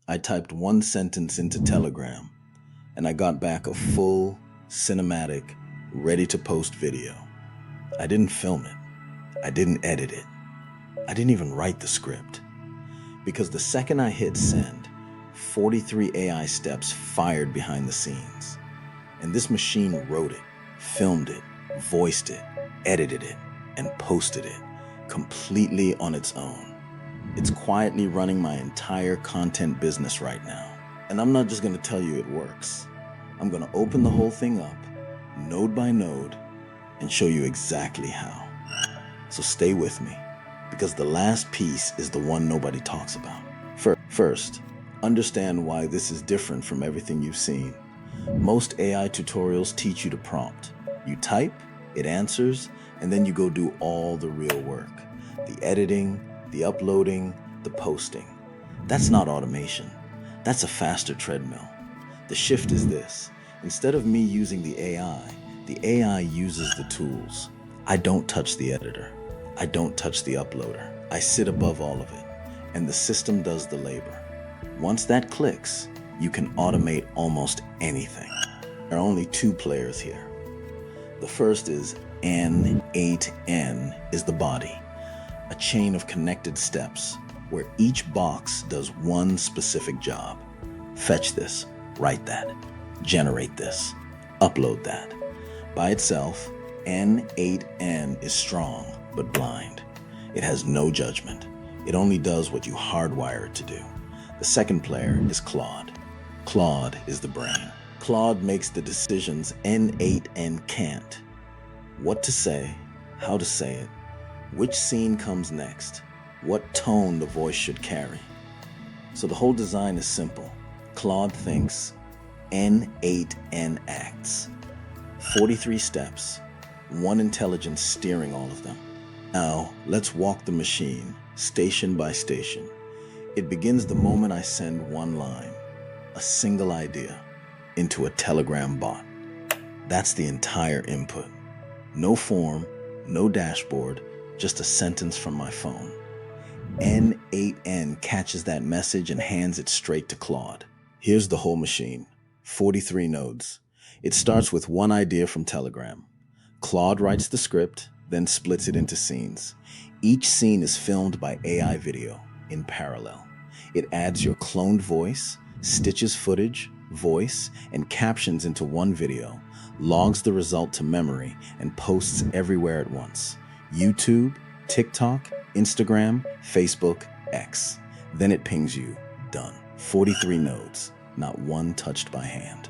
I typed one sentence into Telegram, and I got back a full, cinematic, ready-to-post video. I didn't film it. I didn't edit it. I didn't even write the script. Because the second I hit send, 43 AI steps fired behind the scenes. And this machine wrote it, filmed it, voiced it, edited it, and posted it completely on its own. It's quietly running my entire content business right now. And I'm not just going to tell you it works. I'm going to open the whole thing up, node by node, and show you exactly how. So stay with me, because the last piece is the one nobody talks about. First, understand why this is different from everything you've seen. Most AI tutorials teach you to prompt. You type, it answers, and then you go do all the real work. The editing, the uploading, the posting. That's not automation. That's a faster treadmill. The shift is this. Instead of me using the AI uses the tools. I don't touch the editor. I don't touch the uploader. I sit above all of it, and the system does the labor. Once that clicks, you can automate almost anything. There are only two players here. The first is n8n is the body, a chain of connected steps where each box does one specific job. Fetch this, write that, generate this, upload that. By itself, n8n is strong but blind. It has no judgment. It only does what you hardwire it to do. The second player is Claude. Claude is the brain. Claude makes the decisions n8n can't. What to say, how to say it, which scene comes next, what tone the voice should carry. So the whole design is simple. Claude thinks, n8n acts. 43 steps, one intelligence steering all of them. Now, let's walk the machine, station by station. It begins the moment I send one line, a single idea, into a Telegram bot. That's the entire input. No form, no dashboard, just a sentence from my phone. n8n catches that message and hands it straight to Claude. Here's the whole machine, 43 nodes. It starts with one idea from Telegram. Claude writes the script, then splits it into scenes. Each scene is filmed by AI video in parallel. It adds your cloned voice, stitches footage, voice, and captions into one video, logs the result to memory, and posts everywhere at once. YouTube, TikTok, Instagram, Facebook, X. Then it pings you, done. 43 nodes, not one touched by hand.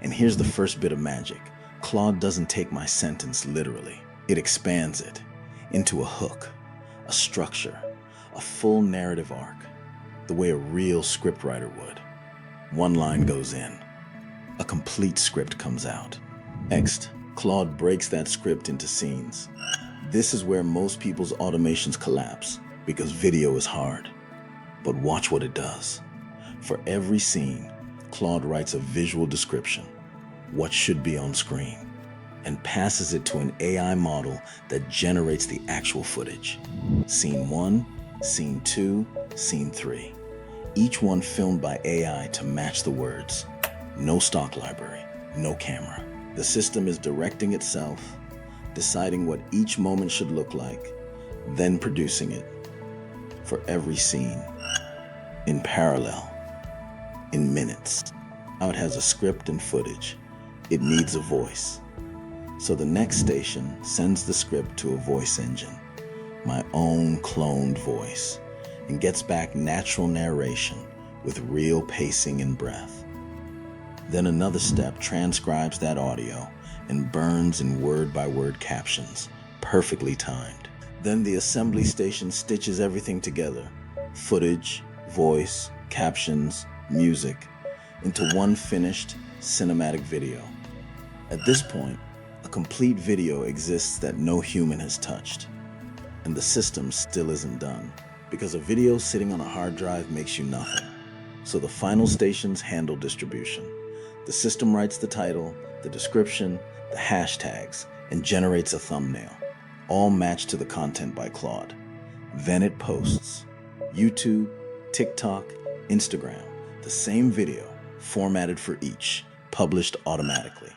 And here's the first bit of magic. Claude doesn't take my sentence literally. It expands it into a hook, a structure, a full narrative arc, the way a real scriptwriter would. One line goes in, a complete script comes out. Next, Claude breaks that script into scenes. This is where most people's automations collapse, because video is hard. But watch what it does. For every scene, Claude writes a visual description, what should be on screen, and passes it to an AI model that generates the actual footage. Scene 1, Scene 2, Scene 3. Each one filmed by AI to match the words. No stock library, no camera. The system is directing itself, deciding what each moment should look like, then producing it for every scene, in parallel, in minutes. Now it has a script and footage. It needs a voice. So the next station sends the script to a voice engine, my own cloned voice, and gets back natural narration with real pacing and breath. Then another step transcribes that audio and burns in word-by-word captions, perfectly timed. Then the assembly station stitches everything together, footage, voice, captions, music, into one finished cinematic video. At this point, a complete video exists that no human has touched. And the system still isn't done, because a video sitting on a hard drive makes you nothing. So the final stations handle distribution. The system writes the title, the description, the hashtags, and generates a thumbnail, all matched to the content by Claude. Then it posts. YouTube, TikTok, Instagram. The same video, formatted for each, published automatically.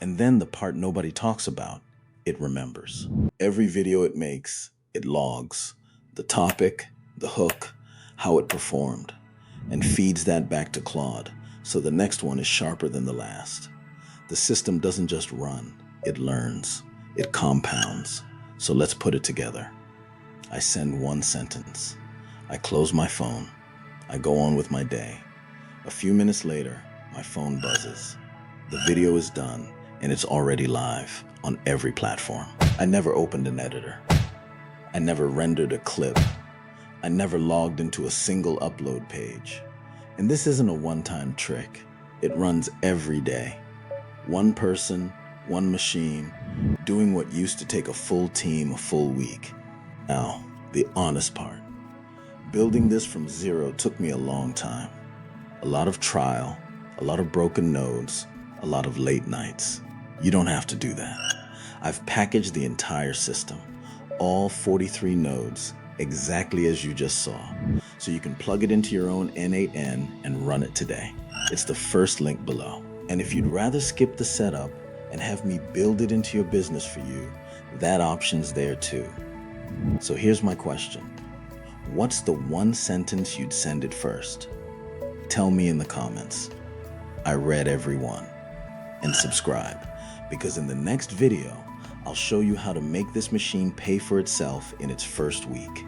And then the part nobody talks about, it remembers. Every video it makes, it logs the topic, the hook, how it performed, and feeds that back to Claude, so the next one is sharper than the last. The system doesn't just run, it learns, it compounds. So let's put it together. I send one sentence. I close my phone. I go on with my day. A few minutes later, my phone buzzes. The video is done, and it's already live on every platform. I never opened an editor. I never rendered a clip. I never logged into a single upload page. And this isn't a one-time trick. It runs every day. One person, one machine, doing what used to take a full team a full week. Now, the honest part. Building this from zero took me a long time. A lot of trial, a lot of broken nodes, a lot of late nights. You don't have to do that. I've packaged the entire system, all 43 nodes, exactly as you just saw, so you can plug it into your own n8n and run it today. It's the first link below. And if you'd rather skip the setup and have me build it into your business for you, that option's there too. So here's my question. What's the one sentence you'd send it first? Tell me in the comments. I read every one. And subscribe, because in the next video, I'll show you how to make this machine pay for itself in its first week.